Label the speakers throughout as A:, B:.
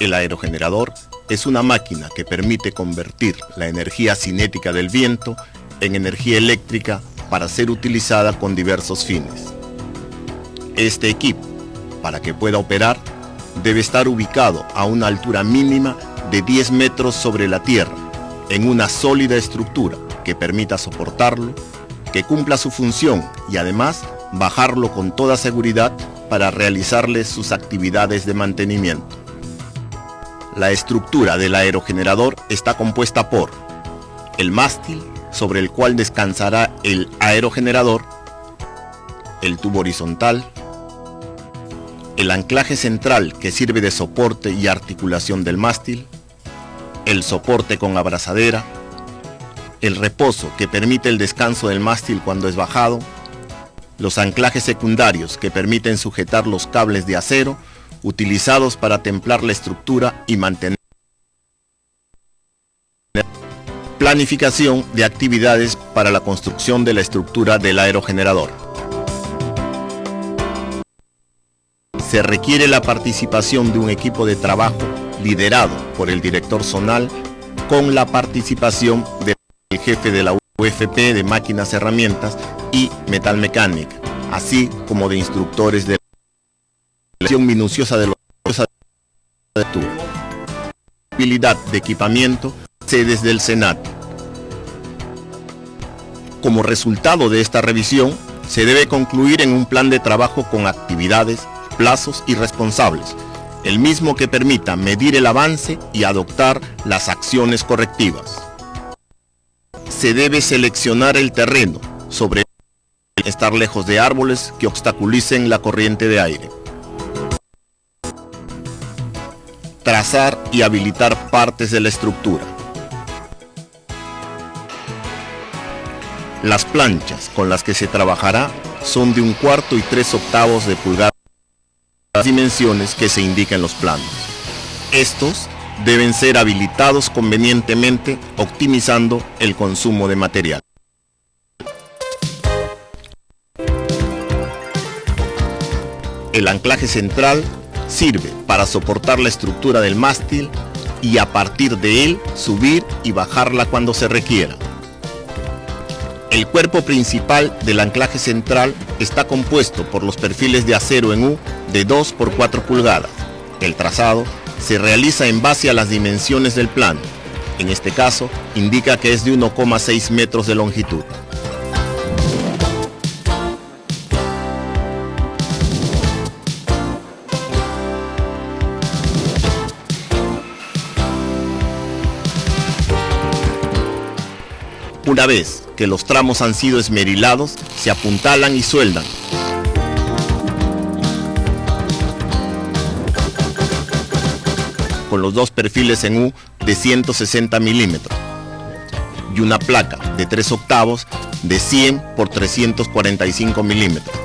A: El aerogenerador es una máquina que permite convertir la energía cinética del viento en energía eléctrica para ser utilizada con diversos fines. Este equipo, para que pueda operar, debe estar ubicado a una altura mínima de 10 metros sobre la tierra, en una sólida estructura que permita soportarlo, que cumpla su función y además bajarlo con toda seguridad para realizarle sus actividades de mantenimiento. La estructura del aerogenerador está compuesta por el mástil, sobre el cual descansará el aerogenerador, el tubo horizontal, el anclaje central que sirve de soporte y articulación del mástil, el soporte con abrazadera, el reposo que permite el descanso del mástil cuando es bajado, los anclajes secundarios que permiten sujetar los cables de acero utilizados para templar la estructura y mantener planificación de actividades para la construcción de la estructura del aerogenerador. Se requiere la participación de un equipo de trabajo liderado por el director zonal con la participación del jefe de la UFP de máquinas, herramientas y metalmecánica, así como de instructores de la minuciosa de los tubo. Habilidad de equipamiento sedes del Senat. Como resultado de esta revisión, se debe concluir en un plan de trabajo con actividades, plazos y responsables, el mismo que permita medir el avance y adoptar las acciones correctivas. Se debe seleccionar el terreno, sobre estar lejos de árboles que obstaculicen la corriente de aire. Trazar y habilitar partes de la estructura. Las planchas con las que se trabajará son de 1/4 y 3/8 de pulgada, las dimensiones que se indican en los planos. Estos deben ser habilitados convenientemente, optimizando el consumo de material. El anclaje central sirve para soportar la estructura del mástil y a partir de él subir y bajarla cuando se requiera. El cuerpo principal del anclaje central está compuesto por los perfiles de acero en U de 2 por 4 pulgadas. El trazado se realiza en base a las dimensiones del plano. En este caso, indica que es de 1,6 metros de longitud. Una vez que los tramos han sido esmerilados, se apuntalan y sueldan. Con los dos perfiles en U de 160 milímetros y una placa de 3/8 de 100 por 345 milímetros.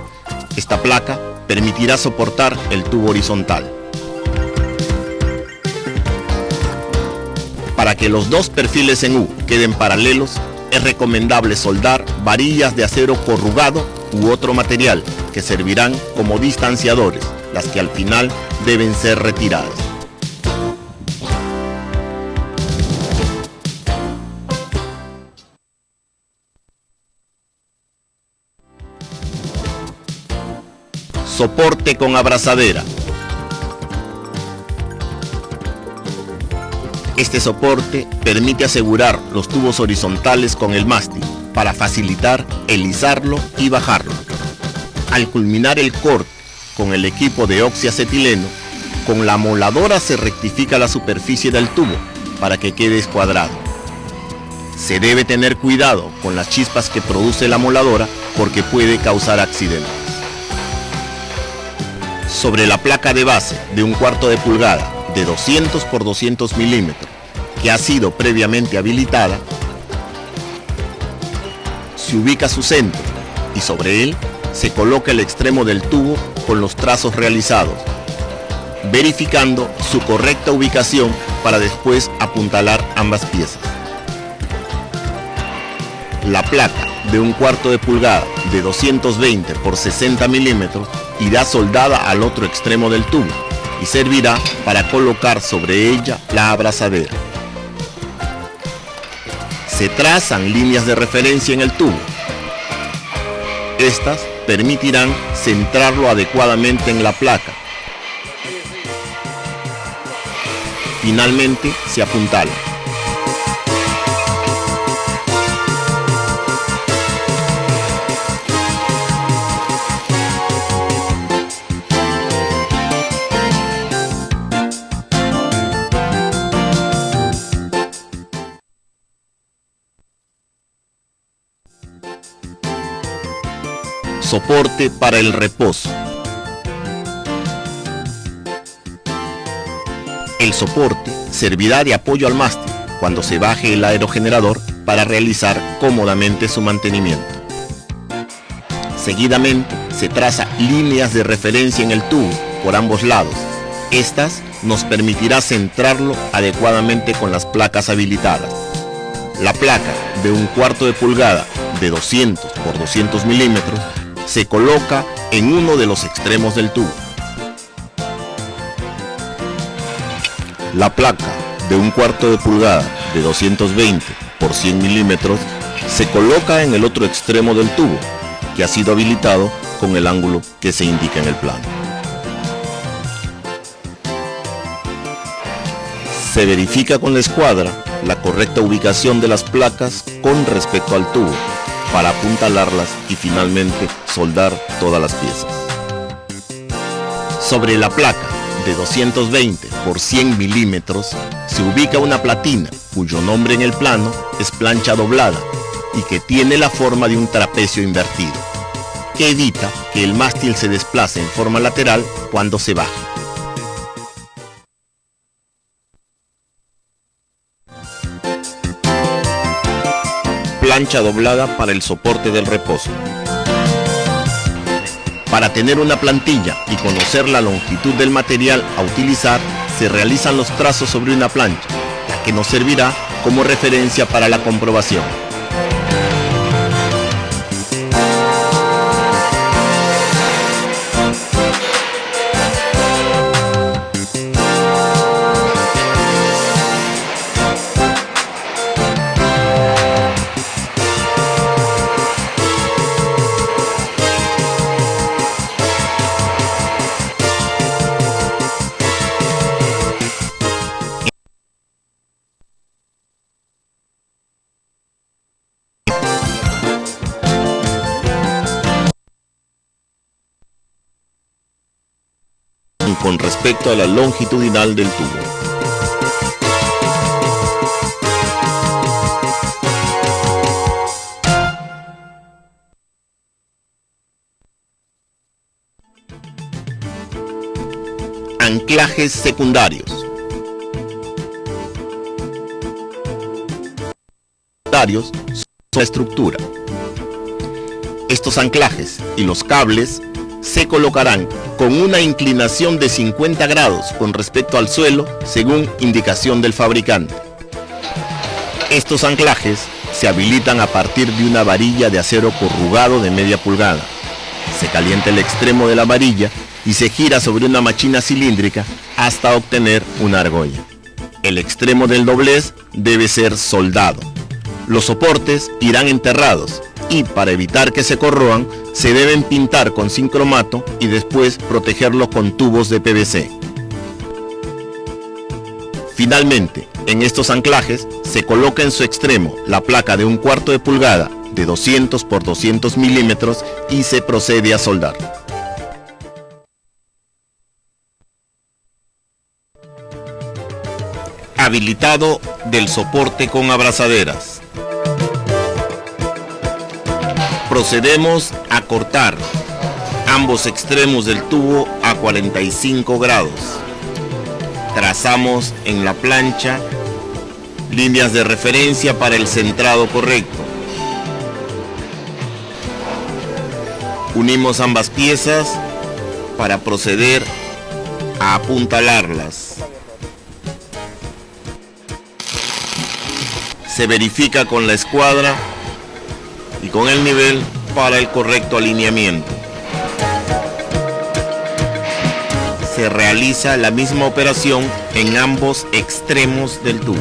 A: Esta placa permitirá soportar el tubo horizontal. Para que los dos perfiles en U queden paralelos, es recomendable soldar varillas de acero corrugado u otro material que servirán como distanciadores, las que al final deben ser retiradas. Soporte con abrazadera. Este soporte permite asegurar los tubos horizontales con el mástil para facilitar el izarlo y bajarlo. Al culminar el corte con el equipo de oxiacetileno, con la moladora se rectifica la superficie del tubo para que quede escuadrado. Se debe tener cuidado con las chispas que produce la moladora porque puede causar accidentes. Sobre la placa de base de 1/4 de pulgada de 200 por 200 milímetros, que ha sido previamente habilitada, se ubica su centro y sobre él se coloca el extremo del tubo con los trazos realizados, verificando su correcta ubicación para después apuntalar ambas piezas. La placa de 1/4 de pulgada de 220 por 60 milímetros irá soldada al otro extremo del tubo, y servirá para colocar sobre ella la abrazadera. Se trazan líneas de referencia en el tubo. Estas permitirán centrarlo adecuadamente en la placa. Finalmente se apuntala. Soporte para el reposo. El soporte servirá de apoyo al mástil cuando se baje el aerogenerador para realizar cómodamente su mantenimiento. Seguidamente se traza líneas de referencia en el tubo por ambos lados. Estas nos permitirá centrarlo adecuadamente con las placas habilitadas. La placa de 1/4 de pulgada de 200 por 200 milímetros se coloca en uno de los extremos del tubo. La placa de 1/4 de pulgada de 220 por 100 milímetros se coloca en el otro extremo del tubo, que ha sido habilitado con el ángulo que se indica en el plano. Se verifica con la escuadra la correcta ubicación de las placas con respecto al tubo, para apuntalarlas y finalmente soldar todas las piezas. Sobre la placa de 220 por 100 milímetros se ubica una platina cuyo nombre en el plano es plancha doblada y que tiene la forma de un trapecio invertido, que evita que el mástil se desplace en forma lateral cuando se baja. Plancha doblada para el soporte del reposo. Para tener una plantilla y conocer la longitud del material a utilizar, se realizan los trazos sobre una plancha, la que nos servirá como referencia para la comprobación. Con respecto a la longitudinal del tubo. Anclajes secundarios. Son la estructura. Estos anclajes y los cables se colocarán con una inclinación de 50 grados con respecto al suelo según indicación del fabricante. Estos anclajes se habilitan a partir de una varilla de acero corrugado de media pulgada. Se calienta el extremo de la varilla y se gira sobre una máquina cilíndrica hasta obtener una argolla. El extremo del doblez debe ser soldado. Los soportes irán enterrados y para evitar que se corroan, se deben pintar con sincromato y después protegerlos con tubos de PVC. Finalmente, en estos anclajes se coloca en su extremo la placa de 1/4 de pulgada de 200 por 200 milímetros y se procede a soldar. Habilitado del soporte con abrazaderas. Procedemos a cortar ambos extremos del tubo a 45 grados. Trazamos en la plancha líneas de referencia para el centrado correcto. Unimos ambas piezas para proceder a apuntalarlas. Se verifica con la escuadra y con el nivel para el correcto alineamiento. se realiza la misma operación en ambos extremos del tubo.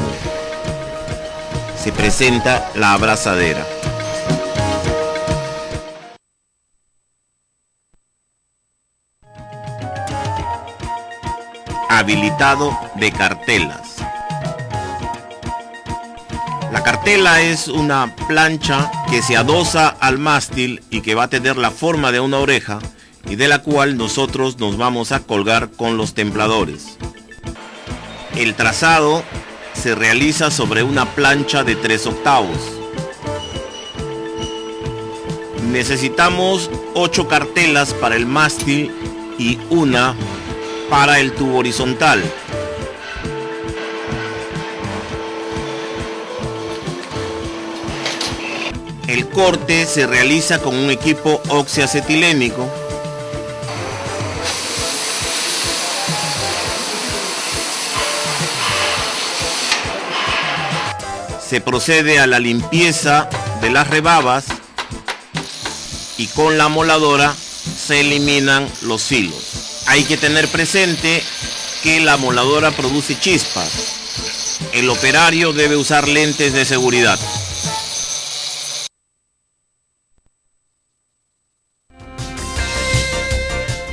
A: Se presenta la abrazadera. Habilitado de cartelas. La cartela es una plancha que se adosa al mástil y que va a tener la forma de una oreja y de la cual nosotros nos vamos a colgar con los templadores. El trazado se realiza sobre una plancha de 3/8. Necesitamos 8 cartelas para el mástil y una para el tubo horizontal. El corte se realiza con un equipo oxiacetilénico. Se procede a la limpieza de las rebabas y con la moladora se eliminan los filos. Hay que tener presente que la moladora produce chispas. El operario debe usar lentes de seguridad.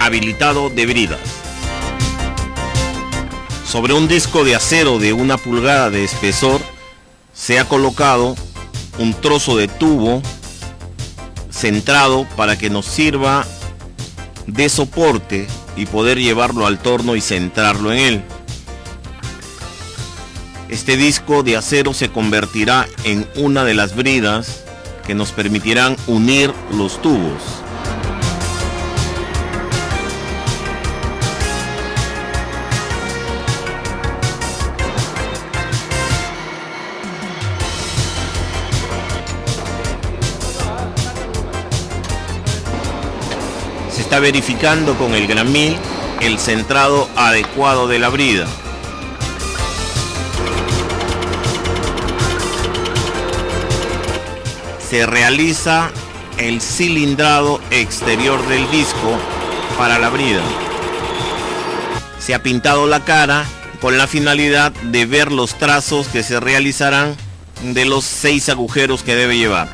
A: Habilitado de bridas. Sobre un disco de acero de 1 pulgada de espesor se ha colocado un trozo de tubo centrado para que nos sirva de soporte y poder llevarlo al torno y centrarlo en él. Este disco de acero se convertirá en una de las bridas que nos permitirán unir los tubos. Se está verificando con el gramil el centrado adecuado de la brida. Se realiza el cilindrado exterior del disco para la brida. Se ha pintado la cara con la finalidad de ver los trazos que se realizarán de los 6 agujeros que debe llevar.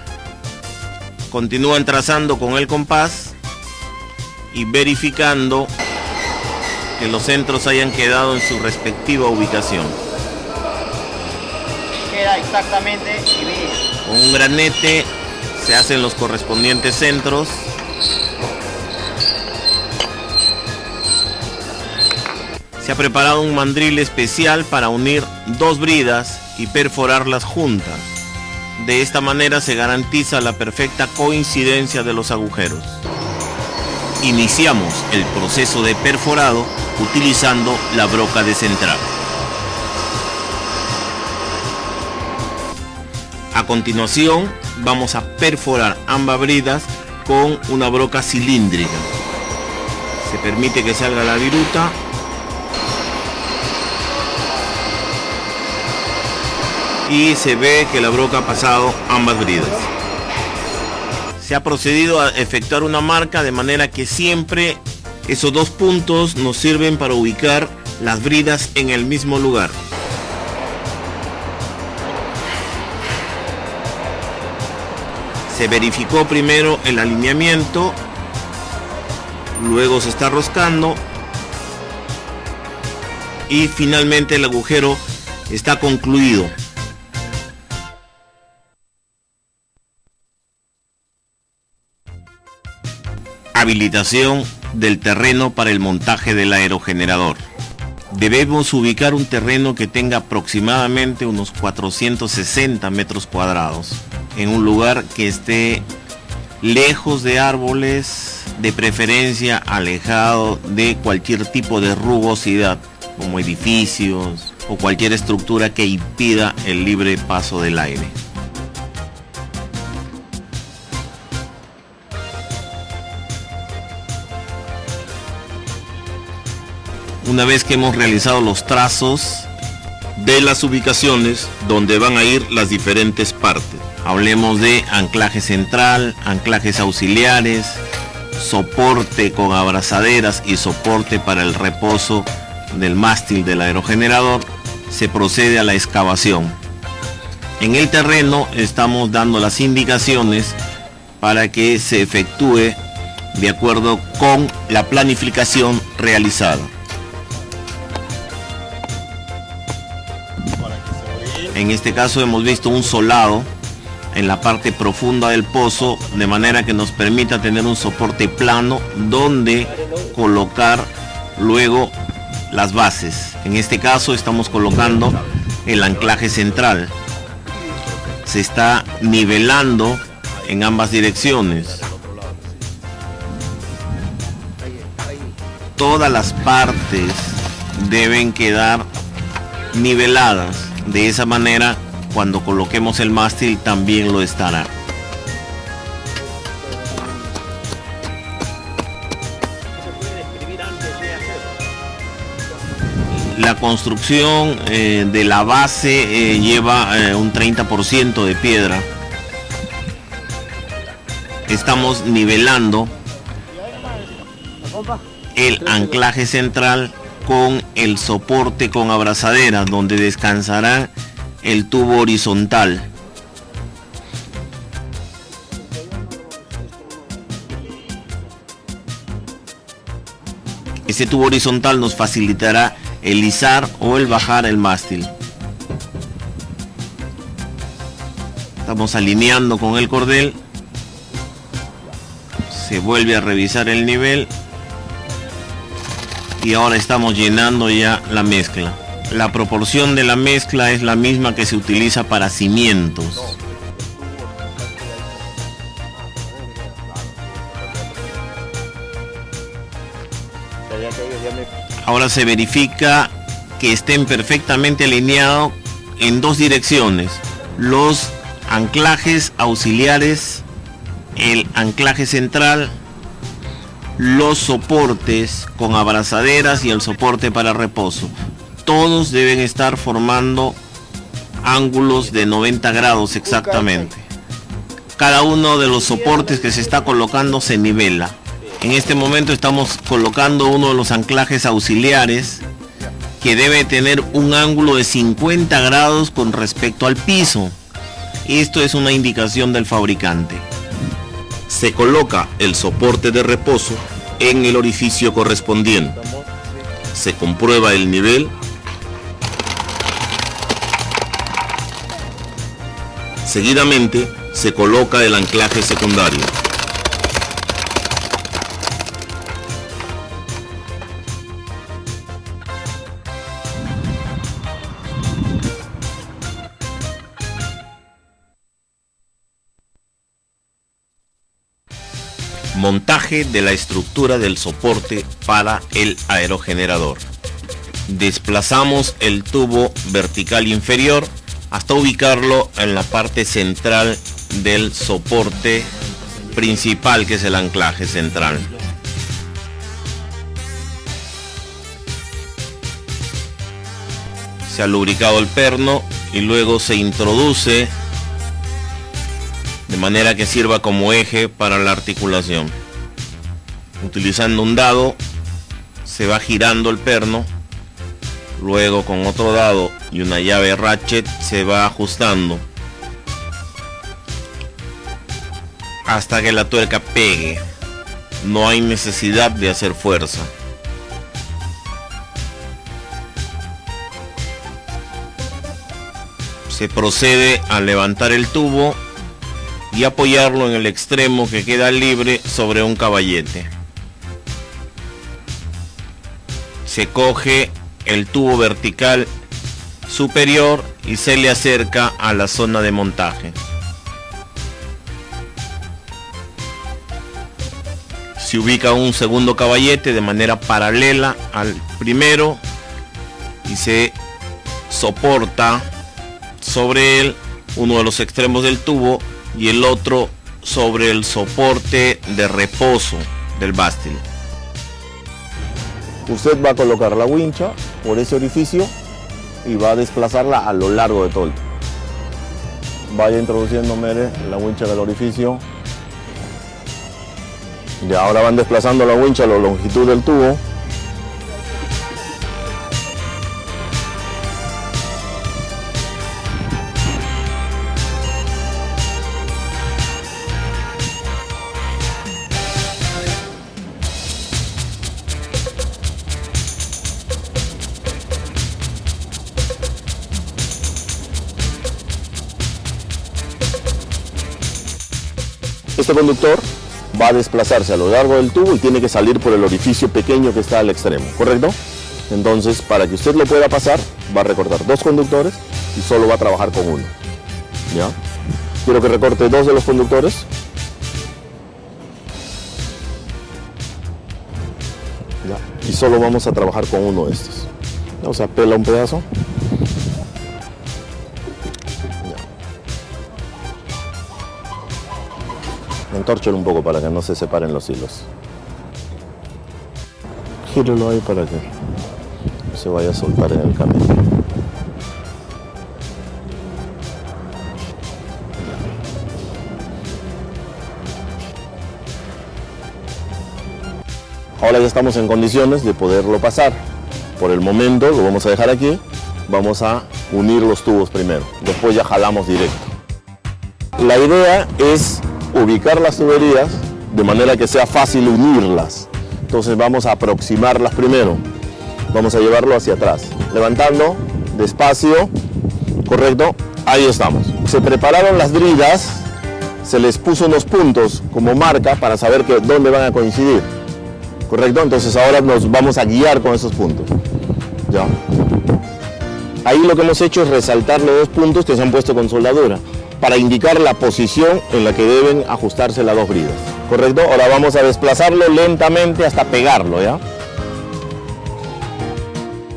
A: Continúan trazando con el compás y verificando que los centros hayan quedado en su respectiva ubicación.
B: Queda exactamente dividido.
A: Con un granete se hacen los correspondientes centros. Se ha preparado un mandril especial para unir 2 bridas y perforarlas juntas. De esta manera se garantiza la perfecta coincidencia de los agujeros. Iniciamos el proceso de perforado utilizando la broca de central. A continuación vamos a perforar ambas bridas con una broca cilíndrica. Se permite que salga la viruta y se ve que la broca ha pasado ambas bridas. Se ha procedido a efectuar una marca de manera que siempre esos 2 puntos nos sirven para ubicar las bridas en el mismo lugar. Se verificó primero el alineamiento, luego se está roscando y finalmente el agujero está concluido. Habilitación del terreno para el montaje del aerogenerador. Debemos ubicar un terreno que tenga aproximadamente unos 460 metros cuadrados, en un lugar que esté lejos de árboles, de preferencia alejado de cualquier tipo de rugosidad, como edificios o cualquier estructura que impida el libre paso del aire. Una vez que hemos realizado los trazos de las ubicaciones donde van a ir las diferentes partes, hablemos de anclaje central, anclajes auxiliares,
C: soporte con abrazaderas y soporte para el reposo del mástil del aerogenerador, se procede a la excavación. En el terreno estamos dando las indicaciones para que se efectúe de acuerdo con la planificación realizada. En este caso hemos visto un solado en la parte profunda del pozo, de manera que nos permita tener un soporte plano donde colocar luego las bases. En este caso estamos colocando el anclaje central. Se está nivelando en ambas direcciones. Todas las partes deben quedar niveladas. De esa manera, cuando coloquemos el mástil también lo estará. La construcción de la base lleva un 30% de piedra. Estamos nivelando el anclaje central con el soporte con abrazadera, donde descansará el tubo horizontal. Este tubo horizontal nos facilitará el izar o el bajar el mástil. Estamos alineando con el cordel. Se vuelve a revisar el nivel. Y ahora estamos llenando ya la mezcla. La proporción de la mezcla es la misma que se utiliza para cimientos. Ahora se verifica que estén perfectamente alineados en dos direcciones: los anclajes auxiliares, el anclaje central, los soportes con abrazaderas y el soporte para reposo. Todos deben estar formando ángulos de 90 grados exactamente. Cada uno de los soportes que se está colocando se nivela. En este momento estamos colocando uno de los anclajes auxiliares, que debe tener un ángulo de 50 grados con respecto al piso. Esto es una indicación del fabricante.
A: Se coloca el soporte de reposo en el orificio correspondiente. Se comprueba el nivel. Seguidamente se coloca el anclaje secundario. Montaje de la estructura del soporte para el aerogenerador. Desplazamos el tubo vertical inferior hasta ubicarlo en la parte central del soporte principal, que es el anclaje central. Se ha lubricado el perno y luego se introduce de manera que sirva como eje para la articulación. Utilizando un dado se va girando el perno, luego con otro dado y una llave ratchet se va ajustando hasta que la tuerca pegue. No hay necesidad de hacer fuerza. Se procede a levantar el tubo y apoyarlo en el extremo que queda libre sobre un caballete. Se coge el tubo vertical superior y se le acerca a la zona de montaje. Se ubica un segundo caballete de manera paralela al primero y se soporta sobre él uno de los extremos del tubo y el otro sobre el soporte de reposo del mástil.
D: Usted va a colocar la wincha por ese orificio y va a desplazarla a lo largo de todo el tubo. Vaya introduciendo, Mere, la wincha del orificio. Y ahora van desplazando la wincha a la longitud del tubo. Este conductor va a desplazarse a lo largo del tubo y tiene que salir por el orificio pequeño que está al extremo, ¿correcto? Entonces, para que usted lo pueda pasar, va a recortar 2 conductores y solo va a trabajar con uno. ¿Ya? Quiero que recorte 2 de los conductores. ¿Ya? Y solo vamos a trabajar con uno de estos. O sea, pela un pedazo. Entórchelo un poco para que no se separen los hilos. Gírelo ahí para que no se vaya a soltar en el camino. Ahora ya estamos en condiciones de poderlo pasar. Por el momento lo vamos a dejar aquí. Vamos a unir los tubos primero. Después ya jalamos directo. La idea es ubicar las tuberías de manera que sea fácil unirlas. Entonces vamos a aproximarlas primero. Vamos a llevarlo hacia atrás. Levantando, despacio, correcto. Ahí estamos. Se prepararon las bridas, se les puso unos puntos como marca para saber dónde van a coincidir. Correcto, entonces ahora nos vamos a guiar con esos puntos. Ya. Ahí lo que hemos hecho es resaltar los 2 puntos que se han puesto con soldadura, para indicar la posición en la que deben ajustarse las 2 bridas. ¿Correcto? Ahora vamos a desplazarlo lentamente hasta pegarlo, ¿ya?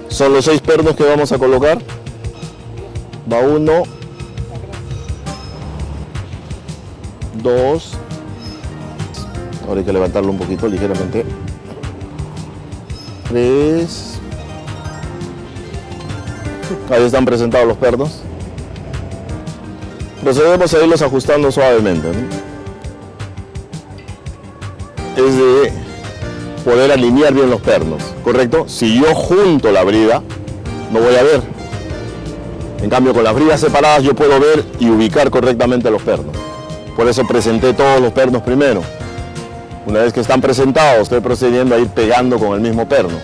D: Son los 6 pernos que vamos a colocar. Va 1, 2. Ahora hay que levantarlo un poquito, ligeramente. 3. Ahí están presentados los pernos. Procedemos a irlos ajustando suavemente, ¿no? Es de poder alinear bien los pernos, ¿correcto? Si yo junto la brida, no voy a ver. En cambio, con las bridas separadas yo puedo ver y ubicar correctamente los pernos. Por eso presenté todos los pernos primero. Una vez que están presentados, estoy procediendo a ir pegando con el mismo perno.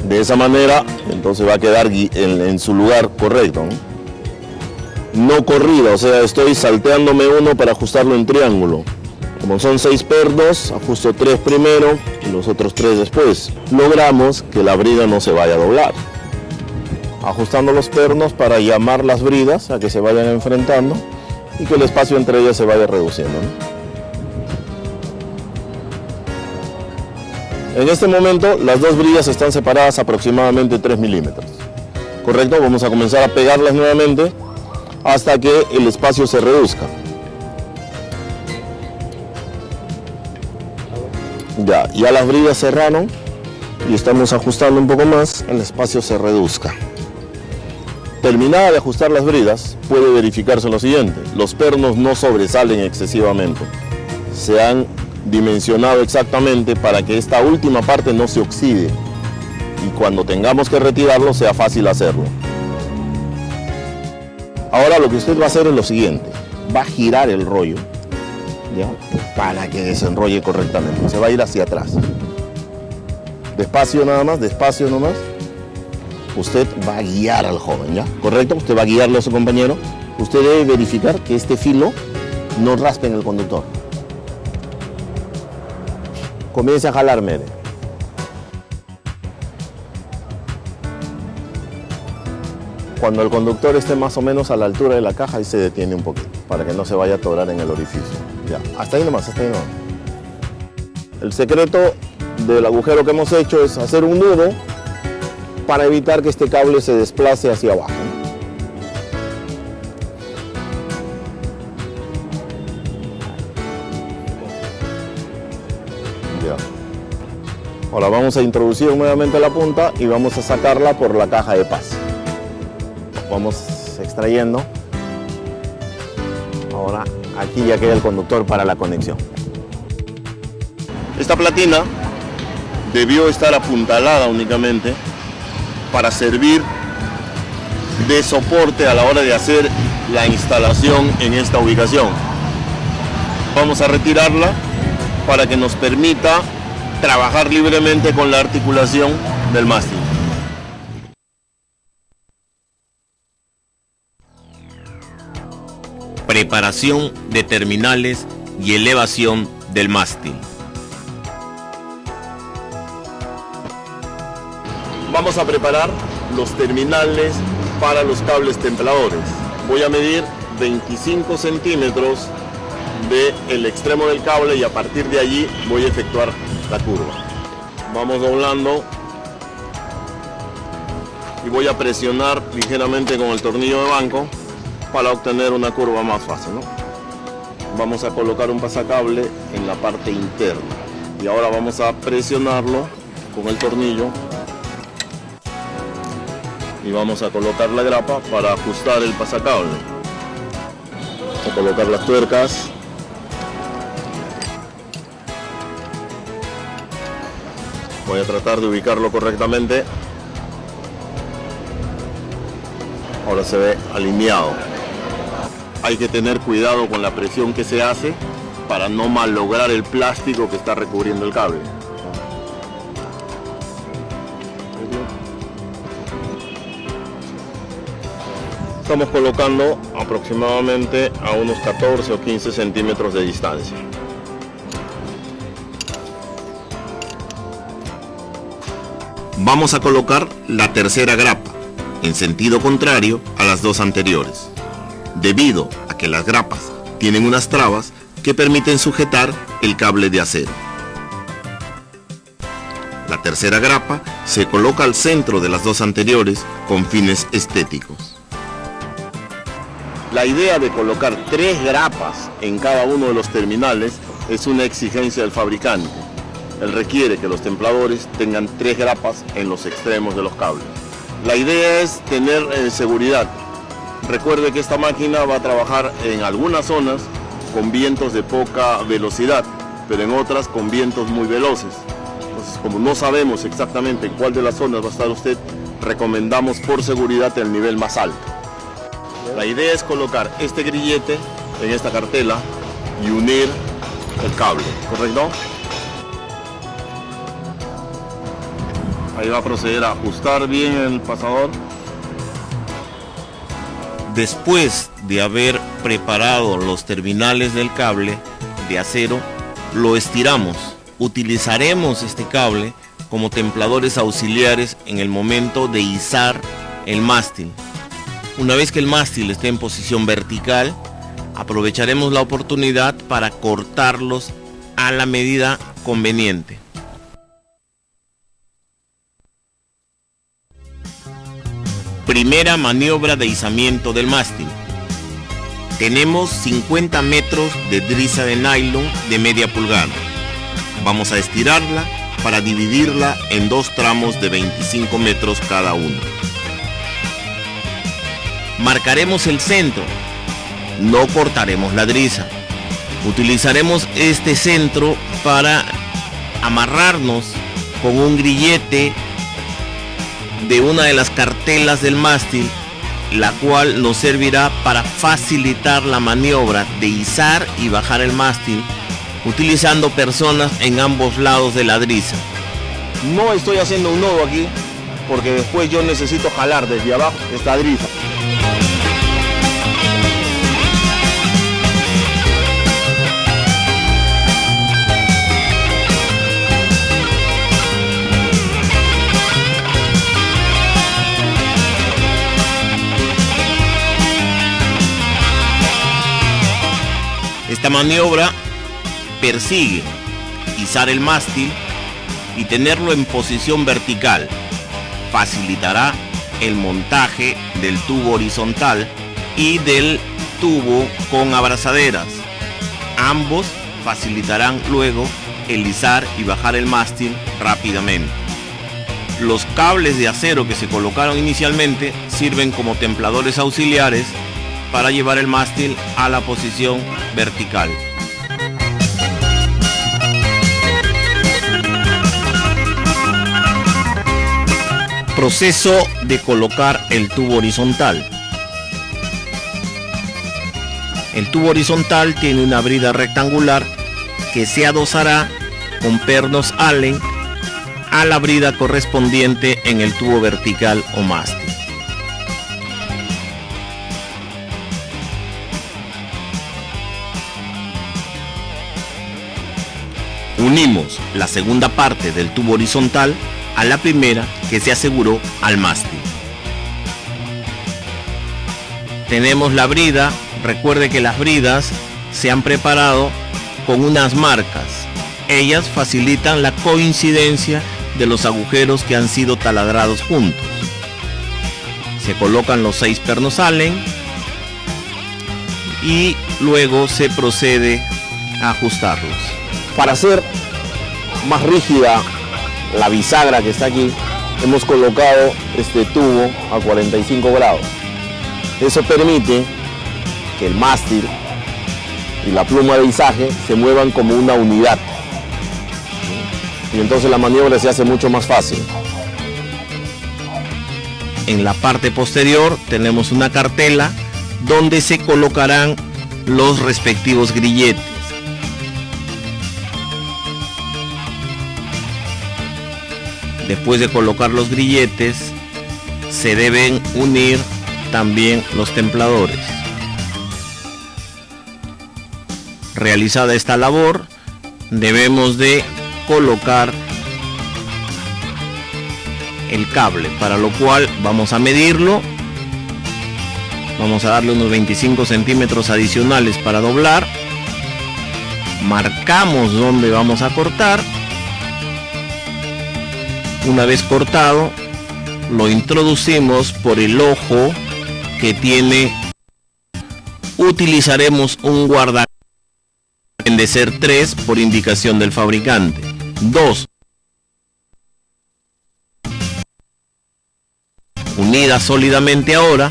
D: De esa manera, entonces va a quedar en su lugar correcto, ¿no? No corrida, o sea, estoy salteándome uno para ajustarlo en triángulo. Como son 6 pernos, ajusto 3 primero y los otros 3 después. Logramos que la brida no se vaya a doblar. Ajustando los pernos para llamar las bridas a que se vayan enfrentando y que el espacio entre ellas se vaya reduciendo, ¿no? En este momento las 2 bridas están separadas aproximadamente 3 milímetros. ¿Correcto? Vamos a comenzar a pegarlas nuevamente hasta que el espacio se reduzca. Ya las bridas cerraron y estamos ajustando un poco más, el espacio se reduzca. Terminada de ajustar las bridas, puede verificarse lo siguiente: los pernos no sobresalen excesivamente. Se han dimensionado exactamente para que esta última parte no se oxide y cuando tengamos que retirarlo sea fácil hacerlo. Ahora lo que usted va a hacer es lo siguiente: va a girar el rollo, ¿ya? Para que desenrolle correctamente. Se va a ir hacia atrás. Despacio nada más, despacio nomás. Usted va a guiar al joven, ¿ya? ¿Correcto? Usted va a guiarle a su compañero. Usted debe verificar que este filo no raspe en el conductor. Comience a jalar, mire. Cuando el conductor esté más o menos a la altura de la caja, ahí se detiene un poquito, para que no se vaya a atorar en el orificio. Ya, hasta ahí nomás, hasta ahí nomás. El secreto del agujero que hemos hecho es hacer un nudo para evitar que este cable se desplace hacia abajo. Ya. Ahora vamos a introducir nuevamente la punta y vamos a sacarla por la caja de paz. Vamos extrayendo. Ahora aquí ya queda el conductor para la conexión. Esta platina debió estar apuntalada únicamente para servir de soporte a la hora de hacer la instalación en esta ubicación. Vamos a retirarla para que nos permita trabajar libremente con la articulación del mástil.
C: Preparación de terminales y elevación del mástil.
D: Vamos a preparar los terminales para los cables templadores. Voy a medir 25 centímetros del extremo del cable y a partir de allí voy a efectuar la curva. Vamos doblando y voy a presionar ligeramente con el tornillo de banco para obtener una curva más fácil, ¿no? Vamos a colocar un pasacable en la parte interna y ahora vamos a presionarlo con el tornillo y vamos a colocar la grapa para ajustar el pasacable. Vamos a colocar las tuercas. Voy a tratar de ubicarlo correctamente. Ahora se ve alineado. Hay que tener cuidado con la presión que se hace para no malograr el plástico que está recubriendo el cable. Estamos colocando aproximadamente a unos 14 o 15 centímetros de distancia.
A: Vamos a colocar la tercera grapa, en sentido contrario a las dos anteriores, debido a que las grapas tienen unas trabas que permiten sujetar el cable de acero. La tercera grapa se coloca al centro de las dos anteriores con fines estéticos.
D: La idea de colocar 3 grapas en cada uno de los terminales es una exigencia del fabricante. Él requiere que los templadores tengan 3 grapas en los extremos de los cables. La idea es tener seguridad. Recuerde que esta máquina va a trabajar en algunas zonas con vientos de poca velocidad, pero en otras con vientos muy veloces. Entonces, como no sabemos exactamente en cuál de las zonas va a estar usted, recomendamos por seguridad el nivel más alto. La idea es colocar este grillete en esta cartela y unir el cable, ¿correcto? Ahí va a proceder a ajustar bien el pasador.
C: Después de haber preparado los terminales del cable de acero, lo estiramos. Utilizaremos este cable como templadores auxiliares en el momento de izar el mástil. Una vez que el mástil esté en posición vertical, aprovecharemos la oportunidad para cortarlos a la medida conveniente. Primera maniobra de izamiento del mástil. Tenemos 50 metros de drisa de nylon de media pulgada. Vamos a estirarla para dividirla en 2 tramos de 25 metros cada uno. Marcaremos el centro, no cortaremos la drisa. Utilizaremos este centro para amarrarnos con un grillete de una de las cartelas del mástil, la cual nos servirá para facilitar la maniobra de izar y bajar el mástil, utilizando personas en ambos lados de la drisa.
D: No estoy haciendo un nodo aquí, porque después yo necesito jalar desde abajo esta drisa.
C: Esta maniobra persigue izar el mástil y tenerlo en posición vertical. Facilitará el montaje del tubo horizontal y del tubo con abrazaderas. Ambos facilitarán luego el izar y bajar el mástil rápidamente. Los cables de acero que se colocaron inicialmente sirven como templadores auxiliares para llevar el mástil a la posición vertical. Proceso de colocar el tubo horizontal. El tubo horizontal tiene una brida rectangular que se adosará con pernos Allen a la brida correspondiente en el tubo vertical o mástil. Unimos la segunda parte del tubo horizontal a la primera que se aseguró al mástil. Tenemos la brida. Recuerde que las bridas se han preparado con unas marcas. Ellas facilitan la coincidencia de los agujeros que han sido taladrados juntos. Se colocan los 6 pernos Allen y luego se procede a ajustarlos.
D: Para hacer más rígida la bisagra que está aquí, hemos colocado este tubo a 45 grados. Eso permite que el mástil y la pluma de izaje se muevan como una unidad. Y entonces la maniobra se hace mucho más fácil.
C: En la parte posterior tenemos una cartela donde se colocarán los respectivos grilletes. Después de colocar los grilletes, se deben unir también los templadores. Realizada esta labor, debemos de colocar el cable, para lo cual vamos a medirlo. Vamos a darle unos 25 centímetros adicionales para doblar. Marcamos donde vamos a cortar. Una vez cortado, lo introducimos por el ojo que tiene. Utilizaremos un guarda de ser 3 por indicación del fabricante. 2. Unidas sólidamente ahora.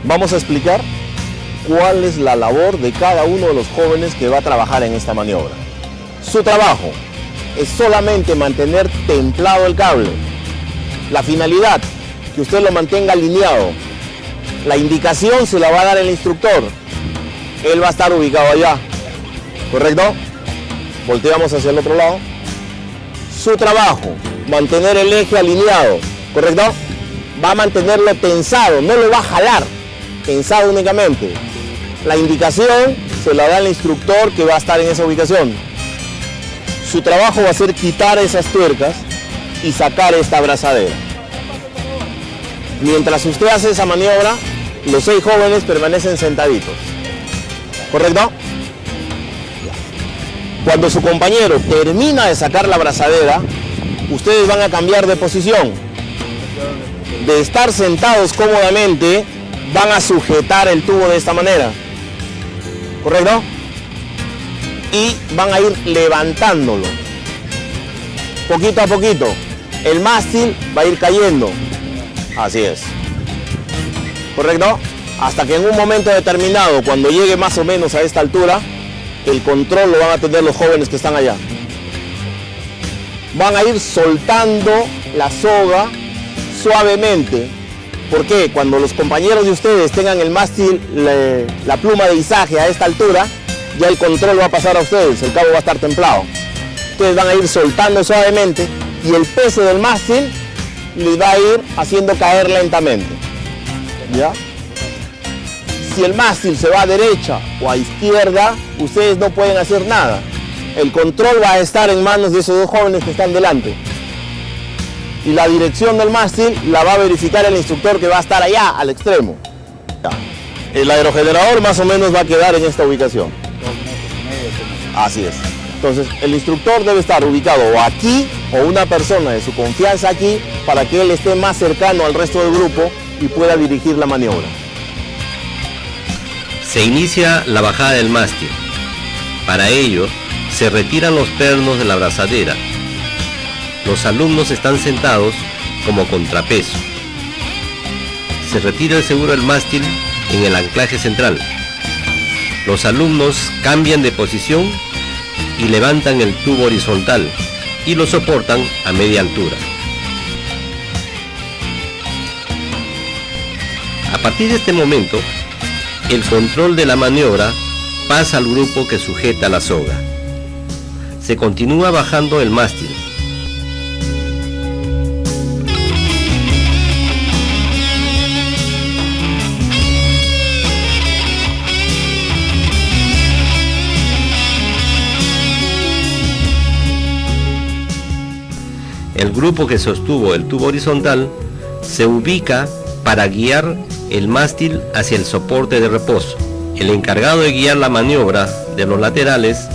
D: Vamos a explicar cuál es la labor de cada uno de los jóvenes que va a trabajar en esta maniobra. Su trabajo es solamente mantener templado el cable. La finalidad, que usted lo mantenga alineado. La indicación se la va a dar el instructor. Él va a estar ubicado allá. ¿Correcto? Volteamos hacia el otro lado. Su trabajo, mantener el eje alineado. ¿Correcto? Va a mantenerlo tensado, no lo va a jalar. Tensado únicamente. La indicación se la da el instructor que va a estar en esa ubicación. Su trabajo va a ser quitar esas tuercas y sacar esta abrazadera. Mientras usted hace esa maniobra, los 6 jóvenes permanecen sentaditos. ¿Correcto? Cuando su compañero termina de sacar la abrazadera, ustedes van a cambiar de posición. De estar sentados cómodamente, van a sujetar el tubo de esta manera. ¿Correcto? Y van a ir levantándolo. Poquito a poquito. El mástil va a ir cayendo. Así es. ¿Correcto? Hasta que en un momento determinado, cuando llegue más o menos a esta altura, el control lo van a tener los jóvenes que están allá. Van a ir soltando la soga suavemente. ¿Por qué? Cuando los compañeros de ustedes tengan el mástil, la pluma de izaje a esta altura, ya el control va a pasar a ustedes, el cabo va a estar templado. Ustedes van a ir soltando suavemente y el peso del mástil les va a ir haciendo caer lentamente. ¿Ya? Si el mástil se va a derecha o a izquierda, ustedes no pueden hacer nada. El control va a estar en manos de esos 2 jóvenes que están delante. Y la dirección del mástil la va a verificar el instructor que va a estar allá, al extremo. El aerogenerador más o menos va a quedar en esta ubicación. Así es. Entonces el instructor debe estar ubicado o aquí o una persona de su confianza aquí para que él esté más cercano al resto del grupo y pueda dirigir la maniobra.
E: Se inicia la bajada del mástil. Para ello, se retiran los pernos de la abrazadera. Los alumnos están sentados como contrapeso. Se retira el seguro del mástil en el anclaje central. Los alumnos cambian de posición y levantan el tubo horizontal y lo soportan a media altura. A partir de este momento, el control de la maniobra pasa al grupo que sujeta la soga. Se continúa bajando el mástil. El grupo que sostuvo el tubo horizontal se ubica para guiar el mástil hacia el soporte de reposo. El encargado de guiar la maniobra de los laterales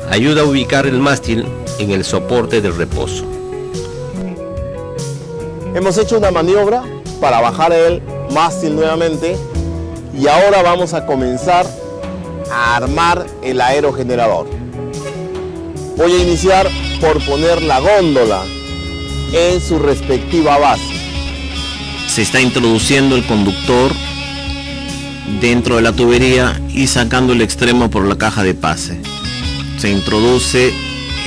E: ayuda a ubicar el mástil en el soporte de reposo.
D: Hemos hecho una maniobra para bajar el mástil nuevamente y ahora vamos a comenzar a armar el aerogenerador. Voy a iniciar por poner la góndola en su respectiva base.
C: Se está introduciendo el conductor dentro de la tubería y sacando el extremo por la caja de pase. Se introduce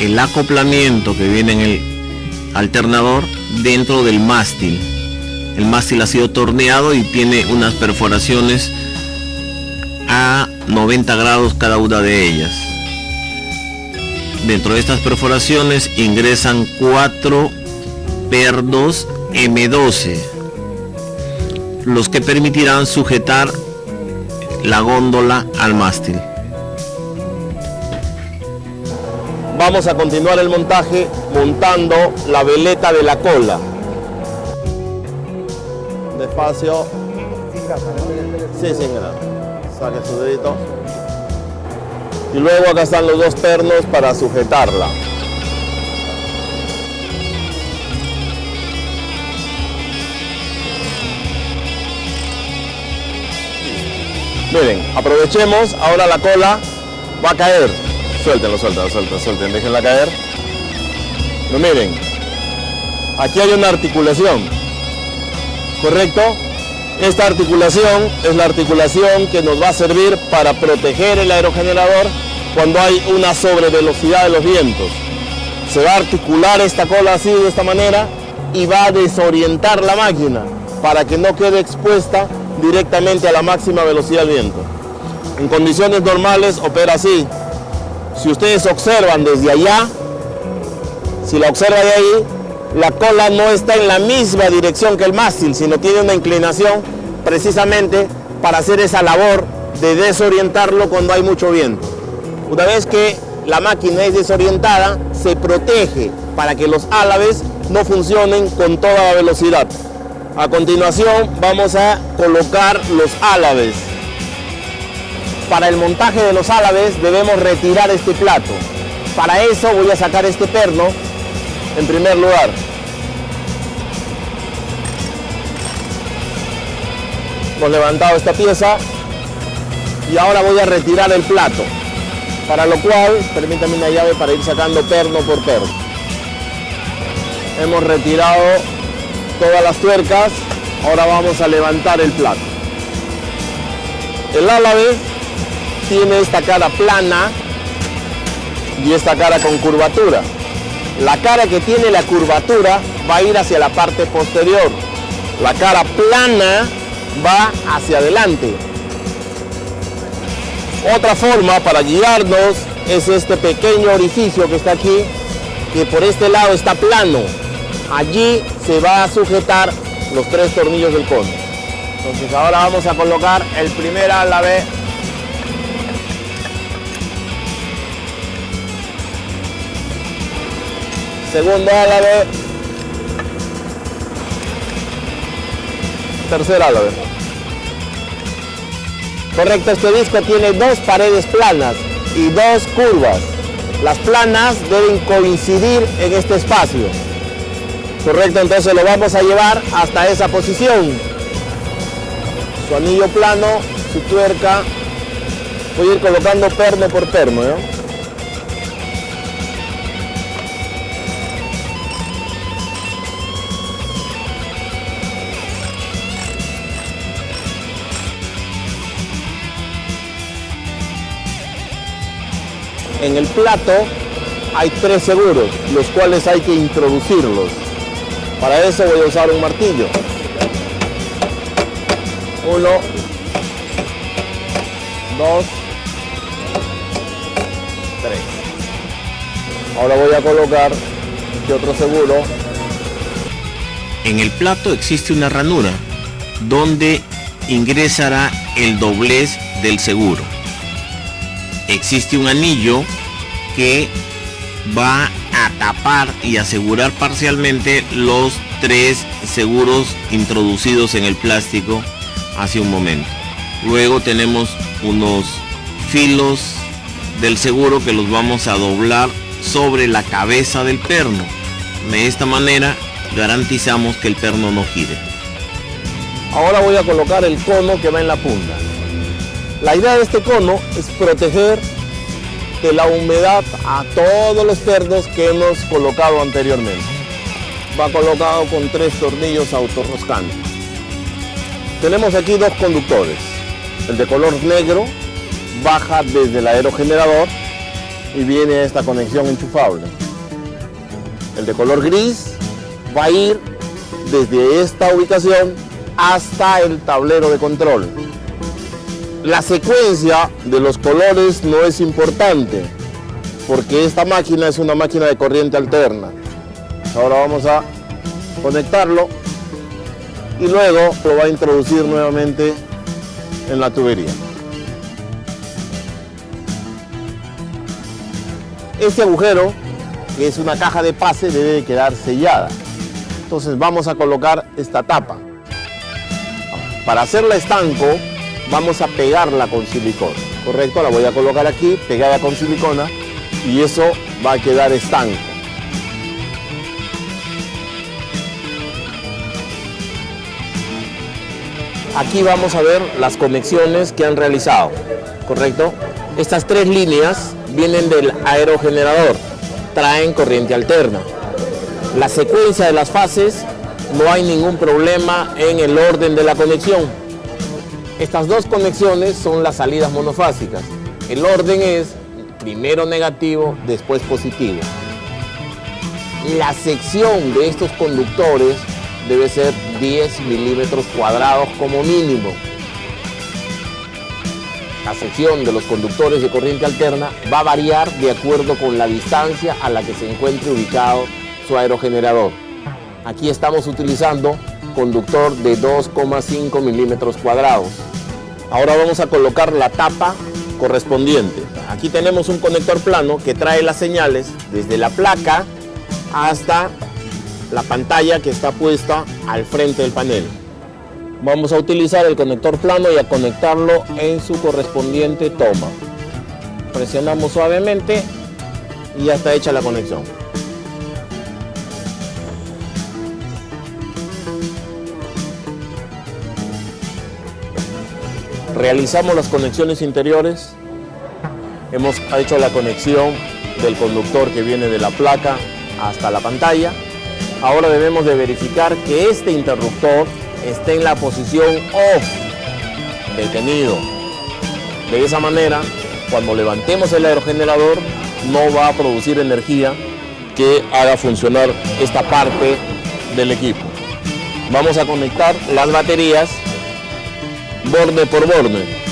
C: el acoplamiento que viene en el alternador dentro del mástil. El mástil ha sido torneado y tiene unas perforaciones a 90 grados cada una de ellas. Dentro de estas perforaciones ingresan 4 pernos M12, los que permitirán sujetar la góndola al mástil.
D: Vamos a continuar el montaje montando la veleta de la cola. Despacio. Sí, señora. Saque su dedito. Y luego acá están los 2 pernos para sujetarla. Miren, aprovechemos, ahora la cola va a caer. Suéltenlo, suelten, déjenla caer. Pero miren, aquí hay una articulación, ¿correcto? Esta articulación es la articulación que nos va a servir para proteger el aerogenerador cuando hay una sobrevelocidad de los vientos. Se va a articular esta cola así, de esta manera, y va a desorientar la máquina para que no quede expuesta directamente a la máxima velocidad del viento. En condiciones normales opera así. Si ustedes observan desde allá, si la observan de ahí, la cola no está en la misma dirección que el mástil, sino tiene una inclinación precisamente para hacer esa labor de desorientarlo cuando hay mucho viento. Una vez que la máquina es desorientada, se protege para que los álabes no funcionen con toda la velocidad. A continuación vamos a colocar los álabes. Para el montaje de los álabes debemos retirar este plato. Para eso voy a sacar este perno en primer lugar. Hemos levantado esta pieza y ahora voy a retirar el plato. Para lo cual, permítame una llave para ir sacando perno por perno. Hemos retirado todas las tuercas, ahora vamos a levantar el plato. El álabe tiene esta cara plana y esta cara con curvatura. La cara que tiene la curvatura va a ir hacia la parte posterior. La cara plana va hacia adelante. Otra forma para guiarnos es este pequeño orificio que está aquí, que por este lado está plano. Allí se va a sujetar los 3 tornillos del cono. Entonces ahora vamos a colocar el primer álabe. Segundo álabe. Tercer álabe. Correcto, este disco tiene 2 paredes planas y 2 curvas. Las planas deben coincidir en este espacio. Correcto, entonces lo vamos a llevar hasta esa posición. Su anillo plano, su tuerca. Voy a ir colocando perno por perno, ¿no? En el plato hay 3 seguros, los cuales hay que introducirlos. Para eso voy a usar un martillo. 1, 2, 3. Ahora voy a colocar este otro seguro.
C: En el plato existe una ranura donde ingresará el doblez del seguro. Existe un anillo que va a tapar y asegurar parcialmente los 3 seguros introducidos en el plástico hace un momento. Luego tenemos unos filos del seguro que los vamos a doblar sobre la cabeza del perno. De esta manera garantizamos que el perno no gire.
D: Ahora voy a colocar el cono que va en la punta. La idea de este cono es proteger de la humedad a todos los pernos que hemos colocado anteriormente. Va colocado con 3 tornillos autorroscantes. Tenemos aquí 2 conductores. El de color negro baja desde el aerogenerador y viene a esta conexión enchufable. El de color gris va a ir desde esta ubicación hasta el tablero de control. La secuencia de los colores no es importante porque esta máquina es una máquina de corriente alterna. Ahora vamos a conectarlo y luego lo va a introducir nuevamente en la tubería. Este agujero, que es una caja de pase, debe de quedar sellada. Entonces vamos a colocar esta tapa. Para hacerla estanco, vamos a pegarla con silicona, ¿correcto? La voy a colocar aquí, pegada con silicona, y eso va a quedar estanco. Aquí vamos a ver las conexiones que han realizado, ¿correcto? Estas 3 líneas vienen del aerogenerador, traen corriente alterna. La secuencia de las fases, no hay ningún problema en el orden de la conexión. Estas 2 conexiones son las salidas monofásicas. El orden es primero negativo, después positivo. La sección de estos conductores debe ser 10 milímetros cuadrados como mínimo. La sección de los conductores de corriente alterna va a variar de acuerdo con la distancia a la que se encuentre ubicado su aerogenerador. Aquí estamos utilizando conductor de 2,5 milímetros cuadrados. Ahora vamos a colocar la tapa correspondiente. Aquí tenemos un conector plano que trae las señales desde la placa hasta la pantalla que está puesta al frente del panel. Vamos a utilizar el conector plano y a conectarlo en su correspondiente toma. Presionamos suavemente y ya está hecha la conexión. Realizamos las conexiones interiores. Hemos hecho la conexión del conductor que viene de la placa hasta la pantalla. Ahora debemos de verificar que este interruptor esté en la posición off, detenido. De esa manera, cuando levantemos el aerogenerador, no va a producir energía que haga funcionar esta parte del equipo. Vamos a conectar las baterías borde por borde.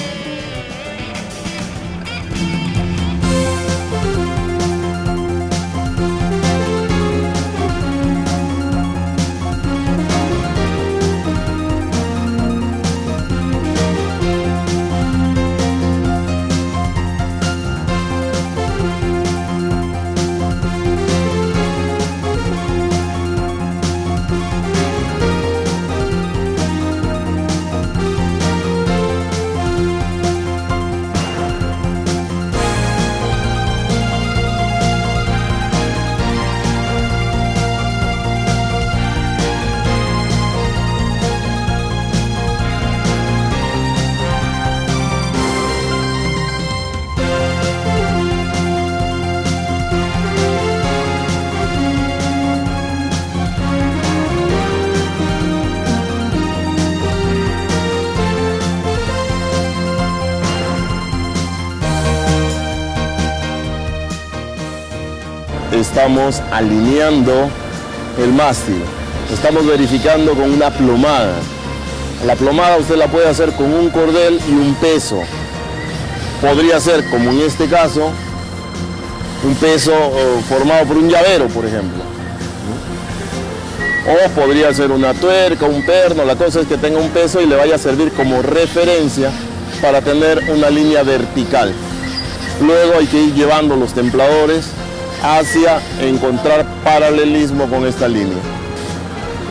D: estamos alineando el mástil. Estamos verificando con una plomada. La plomada usted la puede hacer con un cordel y un peso. Podría ser, como en este caso, un peso formado por un llavero, por ejemplo. O podría ser una tuerca, un perno. La cosa es que tenga un peso y le vaya a servir como referencia para tener una línea vertical. Luego hay que ir llevando los templadores hacia encontrar paralelismo con esta línea.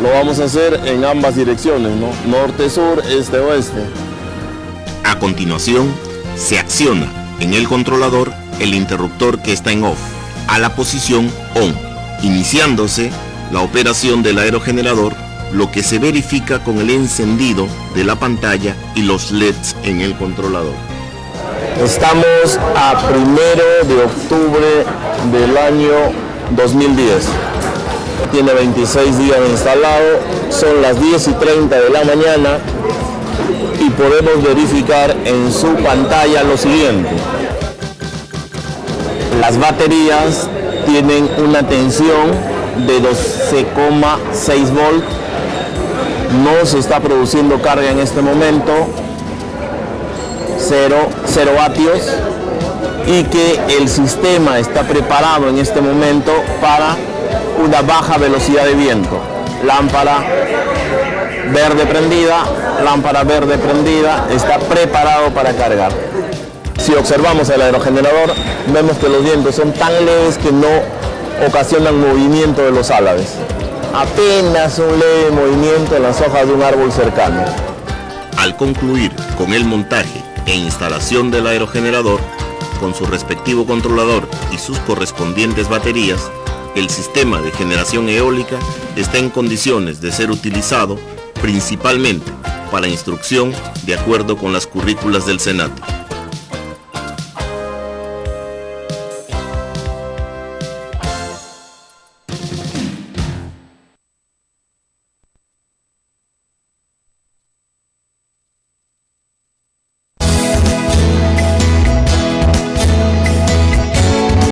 D: Lo vamos a hacer en ambas direcciones, ¿no? Norte-sur, este-oeste.
A: A continuación, se acciona en el controlador el interruptor que está en off a la posición on, iniciándose la operación del aerogenerador, lo que se verifica con el encendido de la pantalla y los LEDs en el controlador.
D: Estamos a 1 de octubre del año 2010. Tiene 26 días de instalado, son las 10:30 de la mañana y podemos verificar en su pantalla lo siguiente. Las baterías tienen una tensión de 12,6 volt. No se está produciendo carga en este momento. 0 vatios, y que el sistema está preparado en este momento para una baja velocidad de viento. Lámpara verde prendida, está preparado para cargar. Si observamos el aerogenerador, vemos que los vientos son tan leves que no ocasionan movimiento de los álabes. Apenas un leve movimiento en las hojas de un árbol cercano.
A: Al concluir con el montaje e instalación del aerogenerador, con su respectivo controlador y sus correspondientes baterías, el sistema de generación eólica está en condiciones de ser utilizado principalmente para instrucción de acuerdo con las currículas del SENATI.